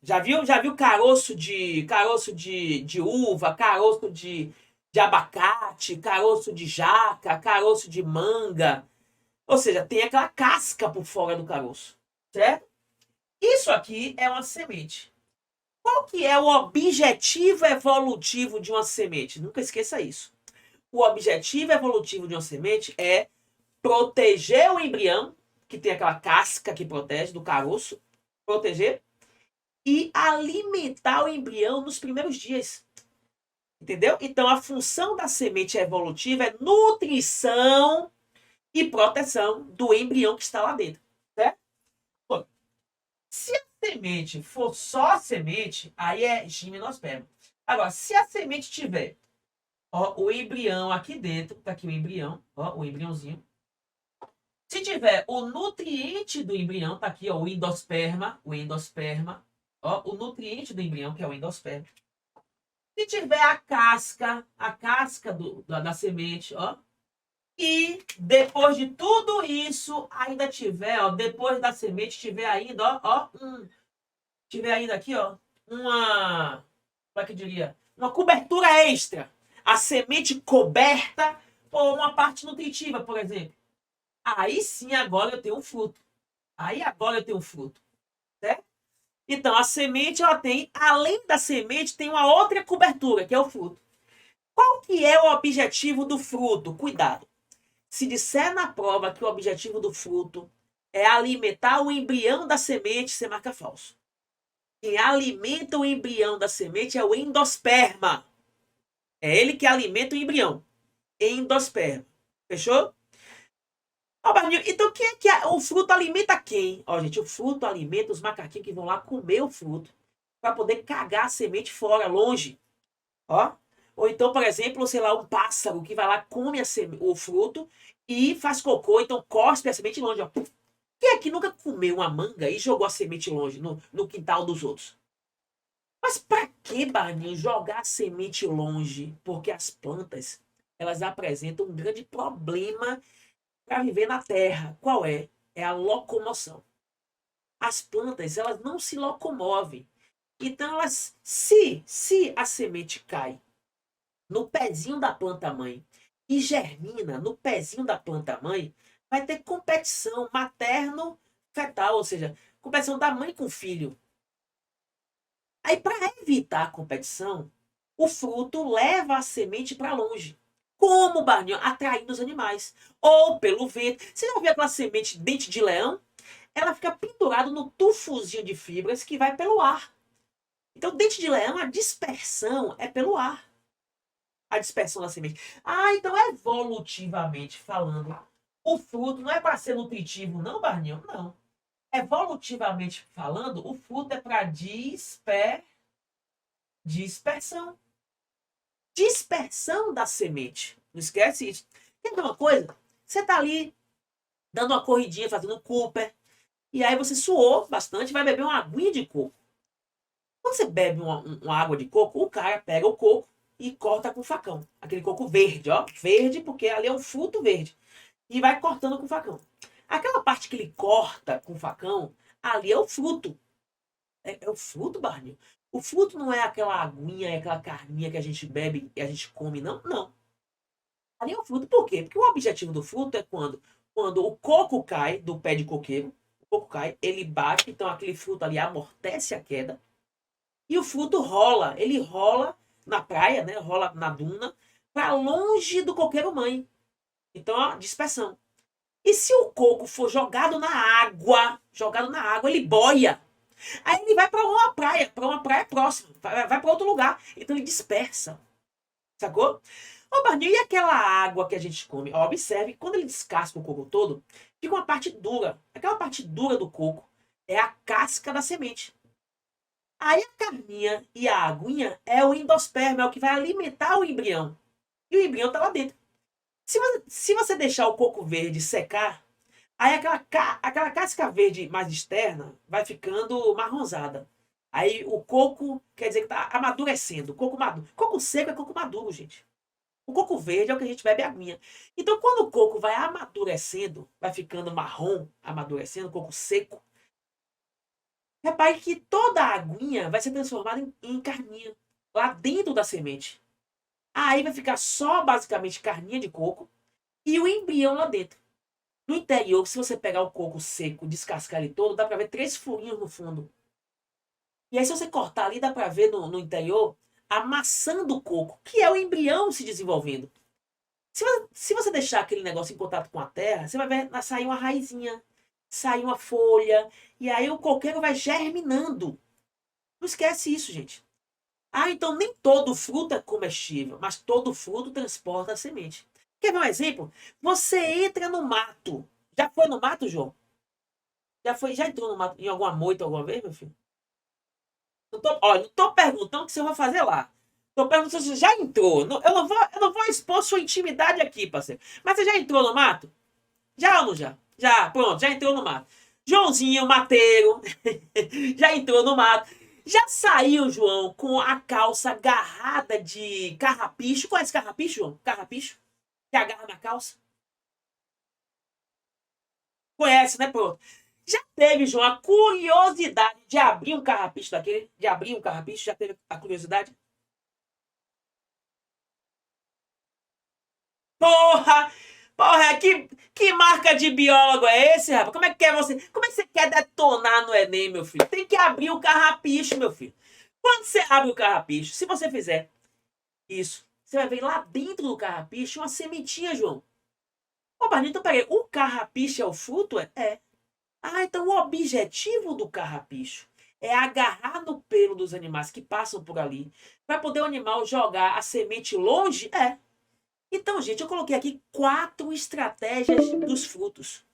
Já viu? Já viu caroço de uva, caroço de abacate, caroço de jaca, caroço de manga. Ou seja, tem aquela casca por fora do caroço. Certo? Isso aqui é uma semente. Qual que é o objetivo evolutivo de uma semente? Nunca esqueça isso. O objetivo evolutivo de uma semente é proteger o embrião, que tem aquela casca que protege do caroço, proteger, e alimentar o embrião nos primeiros dias. Entendeu? Então, a função da semente evolutiva é nutrição e proteção do embrião que está lá dentro. Certo? Bom, se a semente for só semente, aí é gimnosperma. Agora, se a semente tiver ó, o embrião aqui dentro, tá aqui o embrião, ó, o embriãozinho. Se tiver o nutriente do embrião, tá aqui ó, o endosperma, ó, o nutriente do embrião, que é o endosperma. Se tiver a casca da semente, ó, e depois de tudo isso, ainda tiver, ó, depois da semente, tiver ainda, ó, tiver ainda aqui, ó, como é que eu diria? Uma cobertura extra. A semente coberta por uma parte nutritiva, por exemplo. Aí sim, agora eu tenho um fruto. Aí agora eu tenho um fruto. Certo? Então, a semente, ela tem, além da semente, tem uma outra cobertura, que é o fruto. Qual que é o objetivo do fruto? Cuidado. Se disser na prova que o objetivo do fruto é alimentar o embrião da semente, você marca falso. Quem alimenta o embrião da semente é o endosperma. É ele que alimenta o embrião. Endosperma. Fechou? Ó, então, quem é que o fruto alimenta quem? Ó, gente, o fruto alimenta os macaquinhos que vão lá comer o fruto para poder cagar a semente fora, longe. Ó. Ou então, por exemplo, sei lá, um pássaro que vai lá, come o fruto e faz cocô, então cospe a semente longe. Ó. Quem é que nunca comeu uma manga e jogou a semente longe no quintal dos outros? Mas para que, Barninho, jogar a semente longe? Porque as plantas, elas apresentam um grande problema para viver na terra. Qual é? É a locomoção. As plantas, elas não se locomovem. Então, elas, se a semente cai no pezinho da planta mãe e germina no pezinho da planta mãe, vai ter competição materno-fetal, ou seja, competição da mãe com o filho. Aí, para evitar a competição, o fruto leva a semente para longe. Como, Barney? Atraindo os animais. Ou pelo vento. Você já viu aquela semente dente de leão? Ela fica pendurada no tufozinho de fibras que vai pelo ar. Então, dente de leão, a dispersão é pelo ar. A dispersão da semente. Ah, então evolutivamente falando, o fruto não é para ser nutritivo, não, Barninho? Não. Evolutivamente falando, o fruto é para dispersão. Dispersão da semente. Não esquece isso. Quer ver uma coisa? Você tá ali dando uma corridinha, fazendo Cooper, e aí você suou bastante, vai beber uma aguinha de coco. Quando você bebe uma água de coco, o cara pega o coco e corta com o facão. Aquele coco verde, ó. Verde, porque ali é um fruto verde. E vai cortando com o facão. Aquela parte que ele corta com o facão, ali é o fruto. É o fruto, Barney. O fruto não é aquela aguinha, é aquela carninha que a gente bebe e a gente come, não. Não. Ali é o fruto. Por quê? Porque o objetivo do fruto é quando o coco cai do pé de coqueiro, o coco cai, ele bate, então aquele fruto ali amortece a queda, e o fruto rola. Ele rola na praia, né? Rola na duna, para longe do coqueiro mãe. Então, a dispersão. E se o coco for jogado na água, ele boia. Aí ele vai para uma praia próxima, vai para outro lugar. Então ele dispersa. Sacou? Ô, Barney, e aquela água que a gente come? Ó, observe, quando ele descasca o coco todo, fica uma parte dura. Aquela parte dura do coco é a casca da semente. Aí a carninha e a aguinha é o endosperma, é o que vai alimentar o embrião. E o embrião tá lá dentro. Se você deixar o coco verde secar, aí aquela casca verde mais externa vai ficando marronzada. Aí o coco quer dizer que tá amadurecendo. Coco maduro. Coco seco é coco maduro, gente. O coco verde é o que a gente bebe aguinha. Então, quando o coco vai amadurecendo, vai ficando marrom, amadurecendo, coco seco, repare que toda a aguinha vai ser transformada em carninha lá dentro da semente. Aí vai ficar só basicamente carninha de coco e o embrião lá dentro. No interior, se você pegar o coco seco, descascar ele todo, dá pra ver 3 furinhos no fundo. E aí, se você cortar ali, dá pra ver no interior a maçã do coco, que é o embrião se desenvolvendo. Se você deixar aquele negócio em contato com a terra, você vai ver sair uma raizinha, sair uma folha, e aí o coqueiro vai germinando. Não esquece isso, gente. Ah, então nem todo fruto é comestível, mas todo fruto transporta a semente. Quer ver um exemplo? Você entra no mato. Já foi no mato, João? Já entrou no mato em alguma moita alguma vez, meu filho? Não tô perguntando o que você vai fazer lá. Tô perguntando se você já entrou. Eu não vou expor sua intimidade aqui, parceiro. Mas você já entrou no mato? Já ou não já? Já, pronto, já entrou no mato. Joãozinho, mateiro, já entrou no mato. Já saiu, João, com a calça agarrada de carrapicho. Conhece carrapicho, João? Carrapicho? Que agarra na calça? Conhece, né? Pronto. Já teve, João, a curiosidade de abrir um carrapicho daquele? De abrir um carrapicho? Já teve a curiosidade? Porra! Porra, que marca de biólogo é esse, rapaz? Como é que você quer detonar no Enem, meu filho? Tem que abrir o carrapicho, meu filho. Quando você abre o carrapicho, se você fizer isso, você vai ver lá dentro do carrapicho uma sementinha, João. Ô, Barney, então peraí, o carrapicho é o fruto? É. Ah, então o objetivo do carrapicho é agarrar no pelo dos animais que passam por ali, para poder o animal jogar a semente longe? É. Então, gente, eu coloquei aqui 4 estratégias dos frutos.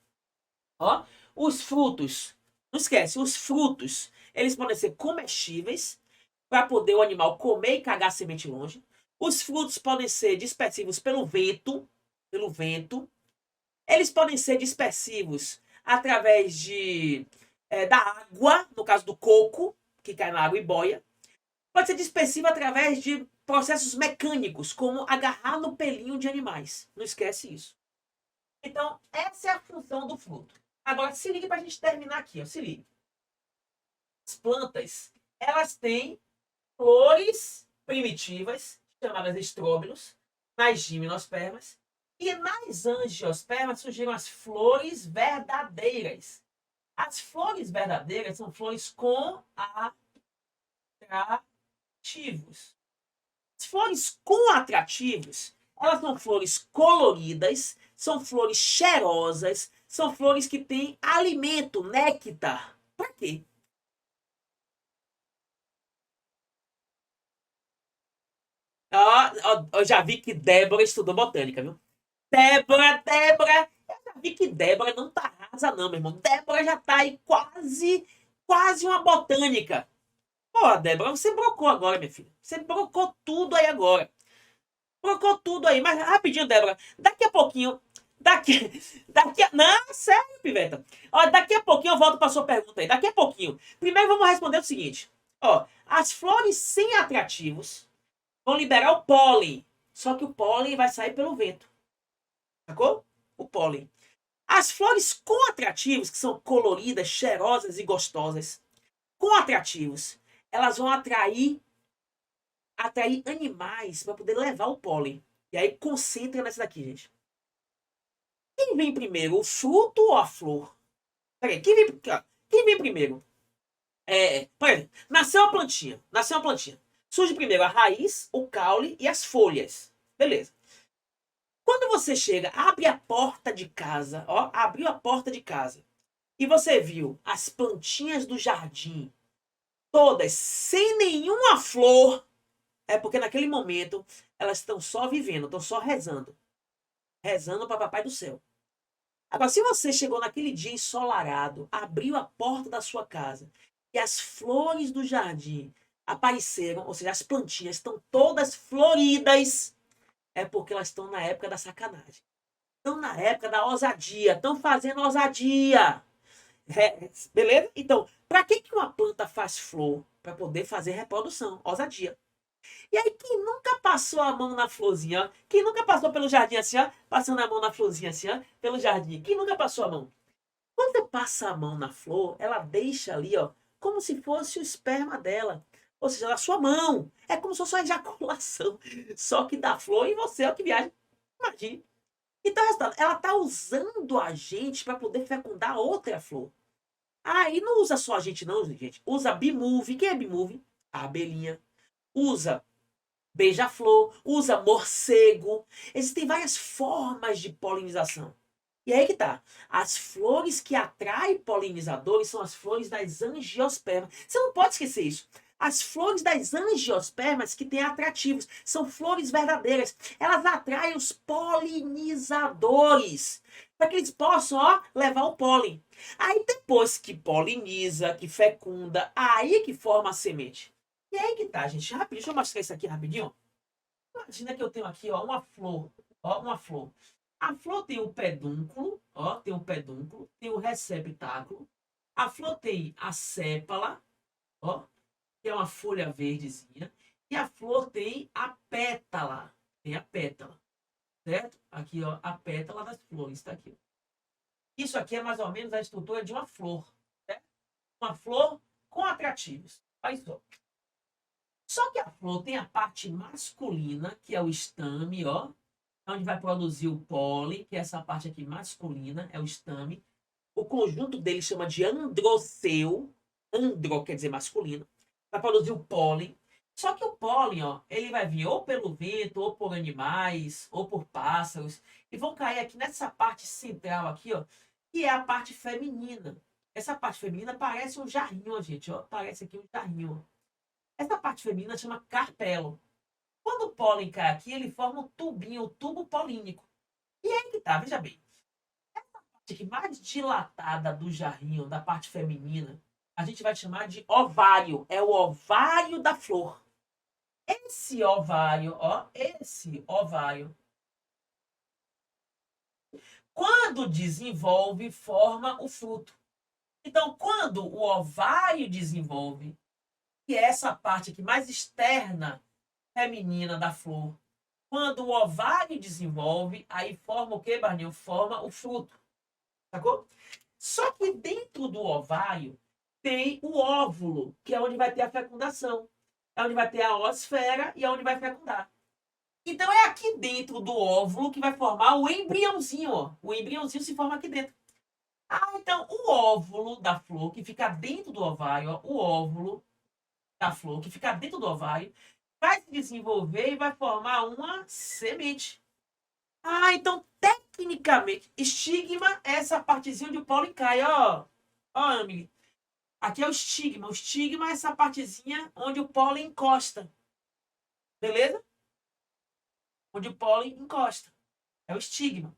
Ó, os frutos, não esquece, os frutos, eles podem ser comestíveis, para poder o animal comer e cagar a semente longe. Os frutos podem ser dispersivos pelo vento. Eles podem ser dispersivos através da água, no caso do coco, que cai na água e boia. Pode ser dispersivo através de processos mecânicos, como agarrar no pelinho de animais. Não esquece isso. Então, essa é a função do fruto. Agora, se ligue para a gente terminar aqui. Ó, se ligue. As plantas, elas têm flores primitivas, chamadas estróbilos, nas gimnospermas, e nas angiospermas surgiram as flores verdadeiras. As flores verdadeiras são flores com atrativos. As flores com atrativos, elas são flores coloridas, são flores cheirosas, são flores que têm alimento, néctar. Para quê? Eu já vi que Débora estudou botânica, viu? Débora, eu já vi que Débora não tá rasa, não, meu irmão. Débora já tá aí quase uma botânica. Pô, Débora, você brocou agora, minha filha. Você brocou tudo aí agora. Brocou tudo aí. Mas rapidinho, Débora. Daqui a pouquinho. Daqui. Não, sério, Piveta. Ó, daqui a pouquinho eu volto pra sua pergunta aí. Daqui a pouquinho. Primeiro vamos responder o seguinte. Ó, as flores sem atrativos vão liberar o pólen. Só que o pólen vai sair pelo vento. Sacou? O pólen. As flores com atrativos, que são coloridas, cheirosas e gostosas, com atrativos, elas vão atrair animais para poder levar o pólen. E aí concentra nessa daqui, gente. Quem vem primeiro, o fruto ou a flor? Peraí, quem vem primeiro? Por exemplo, nasceu a plantinha. Surge primeiro a raiz, o caule e as folhas. Beleza. Quando você chega, abre a porta de casa, ó, abriu a porta de casa, e você viu as plantinhas do jardim, todas sem nenhuma flor, é porque naquele momento elas estão só vivendo, estão só rezando para Papai do Céu. Agora, se você chegou naquele dia ensolarado, abriu a porta da sua casa e as flores do jardim apareceram, ou seja, as plantinhas estão todas floridas, é porque elas estão na época da sacanagem. Estão na época da ousadia, estão fazendo ousadia. Beleza? Então, para que uma planta faz flor? Para poder fazer reprodução, ousadia. E aí, quem nunca passou a mão na florzinha, ó? Quem nunca passou pelo jardim assim, ó? Passando a mão na florzinha assim, ó? Pelo jardim. Quem nunca passou a mão? Quando você passa a mão na flor, ela deixa ali, ó, como se fosse o esperma dela. Ou seja, na sua mão. É como se fosse uma ejaculação. Só que da flor e você é o que viaja. Imagine. Então, resultado, ela está usando a gente para poder fecundar outra flor. Aí não usa só a gente, não, gente. Usa bimove. Quem é bimove? A abelhinha. Usa beija-flor, usa morcego. Existem várias formas de polinização. E aí que tá. As flores que atraem polinizadores são as flores das angiospermas. Você não pode esquecer isso. As flores das angiospermas que têm atrativos são flores verdadeiras. Elas atraem os polinizadores para que eles possam, ó, levar o pólen. Aí depois que poliniza, que fecunda, aí que forma a semente. E aí que tá, gente. Rapidinho, deixa eu mostrar isso aqui rapidinho. Imagina que eu tenho aqui, ó, uma flor. Ó, uma flor. A flor tem um pedúnculo, ó, tem um pedúnculo, tem o receptáculo. A flor tem a sépala, ó, que é uma folha verdezinha. E a flor tem a pétala. Tem a pétala, certo? Aqui, ó, a pétala das flores, tá aqui. Isso aqui é mais ou menos a estrutura de uma flor. Certo? Uma flor com atrativos. Olha só. Só que a flor tem a parte masculina, que é o estame, ó. Onde vai produzir o pólen, que é essa parte aqui masculina, é o estame. O conjunto dele chama de androceu. Andro quer dizer masculino. Vai produzir o pólen. Só que o pólen, ó, ele vai vir ou pelo vento, ou por animais, ou por pássaros. E vão cair aqui nessa parte central aqui, ó, que é a parte feminina. Essa parte feminina parece um jarrinho, ó, gente, ó. Parece aqui um jarrinho. Essa parte feminina chama carpelo. Quando o pólen cai aqui, ele forma um tubinho, o tubo polínico. E aí que tá, veja bem. Essa parte aqui mais dilatada do jarrinho, da parte feminina, a gente vai chamar de ovário. É o ovário da flor. Esse ovário, ó, esse ovário, quando desenvolve, forma o fruto. Então, quando o ovário desenvolve, que é essa parte aqui mais externa, feminina da flor, quando o ovário desenvolve, aí forma o que, Barninho? Forma o fruto. Sacou? Só que dentro do ovário tem o óvulo, que é onde vai ter a fecundação. É onde vai ter a oosfera e é onde vai fecundar. Então é aqui dentro do óvulo que vai formar o embriãozinho, ó. O embriãozinho se forma aqui dentro. Ah, então o óvulo da flor, que fica dentro do ovário, ó, o óvulo da flor, que fica dentro do ovário, vai se desenvolver e vai formar uma semente. Ah, então tecnicamente, estigma é essa partezinha onde o pólen cai, ó. Ó, Emily. Aqui é o estigma. O estigma é essa partezinha onde o pólen encosta. Beleza? Onde o pólen encosta. É o estigma.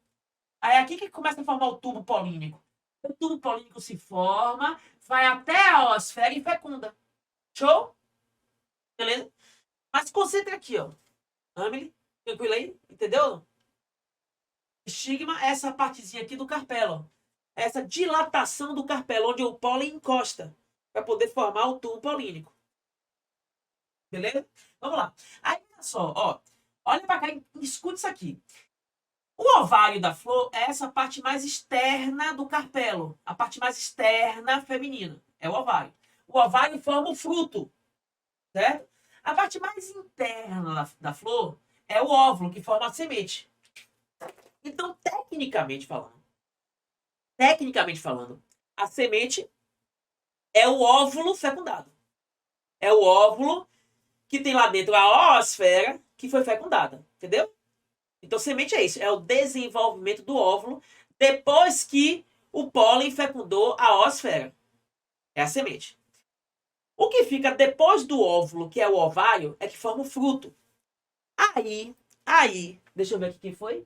Aí é aqui que começa a formar o tubo polínico. O tubo polínico se forma, vai até a oosfera e fecunda. Show? Beleza? Mas concentra aqui, ó. Emily, tranquilo aí? Entendeu? Estigma é essa partezinha aqui do carpelo. Essa dilatação do carpelo, onde o pólen encosta. Para poder formar o tubo polínico. Beleza? Vamos lá. Aí, olha só, ó. Olha para cá e escuta isso aqui. O ovário da flor é essa parte mais externa do carpelo. A parte mais externa feminina. É o ovário. O ovário forma o fruto. Certo? A parte mais interna da flor é o óvulo, que forma a semente. Então, tecnicamente falando, a semente é o óvulo fecundado. É o óvulo que tem lá dentro a oosfera que foi fecundada. Entendeu? Então, semente é isso. É o desenvolvimento do óvulo depois que o pólen fecundou a oosfera. É a semente. O que fica depois do óvulo, que é o ovário, é que forma o fruto. Aí, deixa eu ver aqui quem foi.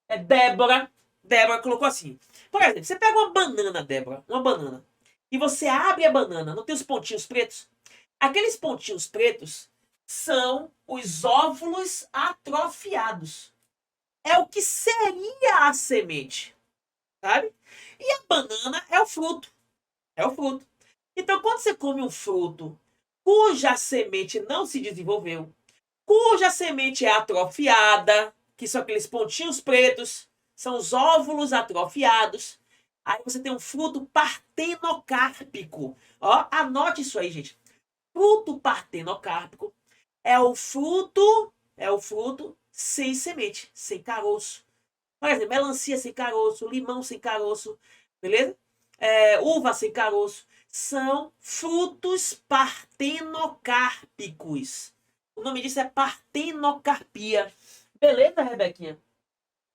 É Débora. Débora colocou assim. Por exemplo, você pega uma banana, Débora, uma banana, e você abre a banana, não tem os pontinhos pretos? Aqueles pontinhos pretos são os óvulos atrofiados. É o que seria a semente, sabe? E a banana é o fruto. É o fruto. Então, quando você come um fruto cuja semente não se desenvolveu, cuja semente é atrofiada, que são aqueles pontinhos pretos, são os óvulos atrofiados, aí você tem um fruto partenocárpico. Ó, anote isso aí, gente. Fruto partenocárpico é o fruto sem semente, sem caroço. Por exemplo, melancia sem caroço, limão sem caroço, beleza? Uva sem caroço. São frutos partenocárpicos. O nome disso é partenocarpia. Beleza, Rebequinha?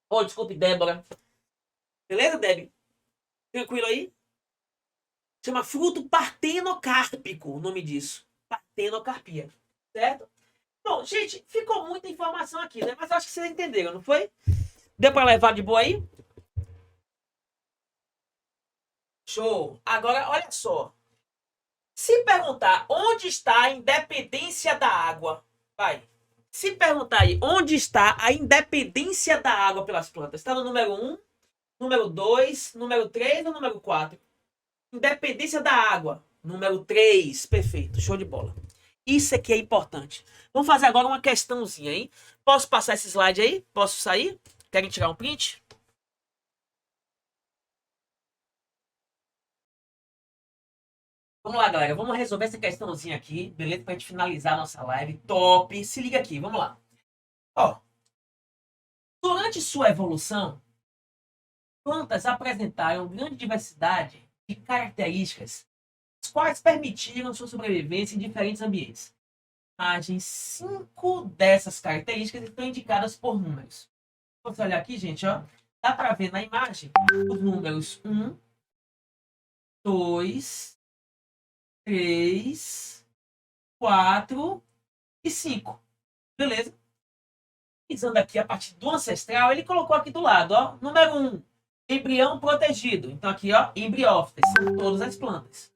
Oh, desculpe, Débora. Beleza, Debbie? Tranquilo aí? Chama fruto partenocárpico, o nome disso. Partenocarpia. Certo? Bom, gente, ficou muita informação aqui, né? Mas acho que vocês entenderam, não foi? Deu para levar de boa aí? Show! Agora, olha só. Se perguntar onde está a independência da água, vai. Se perguntar aí onde está a independência da água pelas plantas, está no número 1, número 2, número 3 ou número 4? Independência da água, número 3. Perfeito, show de bola. Isso aqui é importante. Vamos fazer agora uma questãozinha aí. Posso passar esse slide aí? Posso sair? Querem tirar um print? Vamos lá, galera. Vamos resolver essa questãozinha aqui, beleza? Pra gente finalizar a nossa live. Top! Se liga aqui, vamos lá. Ó, durante sua evolução, plantas apresentaram grande diversidade de características, as quais permitiram sua sobrevivência em diferentes ambientes. Imagens 5 dessas características estão indicadas por números. Se você olhar aqui, gente, ó, dá para ver na imagem os números 1, 2, 3, 4 e 5. Beleza? Utilizando aqui a partir do ancestral, ele colocou aqui do lado, ó, número 1, embrião protegido. Então aqui, ó, embriófitas, são todas as plantas.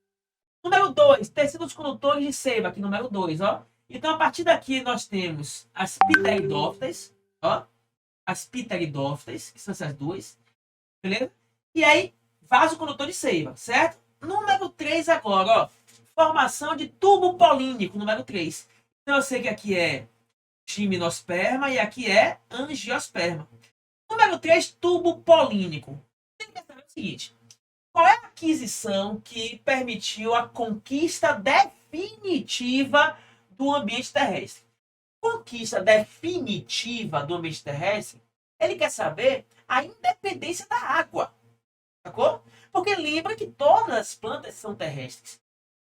Número 2, tecidos condutores de seiva, aqui número 2, ó. Então a partir daqui nós temos as pteridófitas, ó, as pteridófitas, que são essas duas, beleza? E aí, vaso condutor de seiva, certo? Número 3 agora, ó, formação de tubo polínico, número 3. Então eu sei que aqui é gimnosperma e aqui é angiosperma. Número 3, tubo polínico. Tem que saber o seguinte: qual é a aquisição que permitiu a conquista definitiva do ambiente terrestre? Conquista definitiva do ambiente terrestre, ele quer saber a independência da água. Sacou? Porque lembra que todas as plantas são terrestres.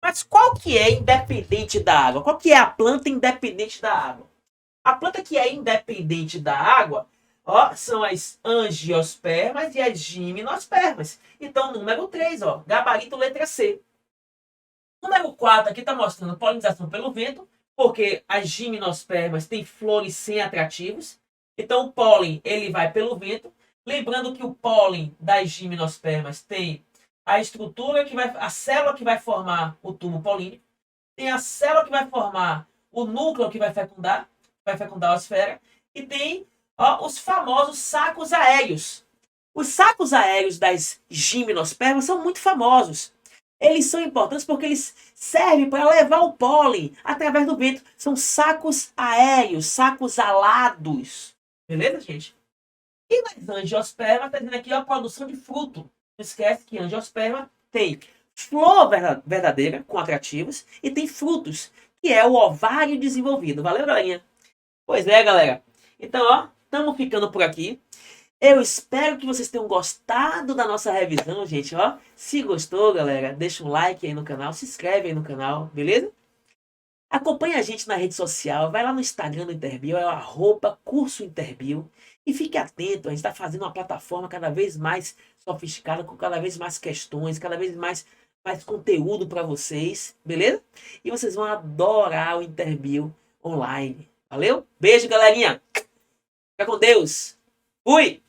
Mas qual que é independente da água? Qual que é a planta independente da água? A planta que é independente da água, ó, são as angiospermas e as gimnospermas. Então, número 3, ó, gabarito letra C. Número 4 aqui está mostrando polinização pelo vento, porque as gimnospermas têm flores sem atrativos. Então, o pólen ele vai pelo vento. Lembrando que o pólen das gimnospermas tem a estrutura que vai, a célula que vai formar o tubo polínico, tem a célula que vai formar o núcleo que vai fecundar a esfera, e tem, ó, os famosos sacos aéreos. Os sacos aéreos das gimnospermas são muito famosos. Eles são importantes porque eles servem para levar o pólen através do vento. São sacos aéreos, sacos alados. Beleza, gente? E nas angiospermas, está dizendo aqui a produção de fruto. Não esquece que angiosperma tem flor verdadeira, com atrativos, e tem frutos, que é o ovário desenvolvido. Valeu, galerinha? Pois é, galera. Então, ó, estamos ficando por aqui. Eu espero que vocês tenham gostado da nossa revisão, gente, ó. Se gostou, galera, deixa um like aí no canal, se inscreve aí no canal, beleza? Acompanhe a gente na rede social, vai lá no Instagram do Interbio, é o @cursointerbio. E fique atento, a gente está fazendo uma plataforma cada vez mais sofisticada, com cada vez mais questões, cada vez mais conteúdo para vocês, beleza? E vocês vão adorar o Interbio online. Valeu? Beijo, galerinha. Fica com Deus. Fui!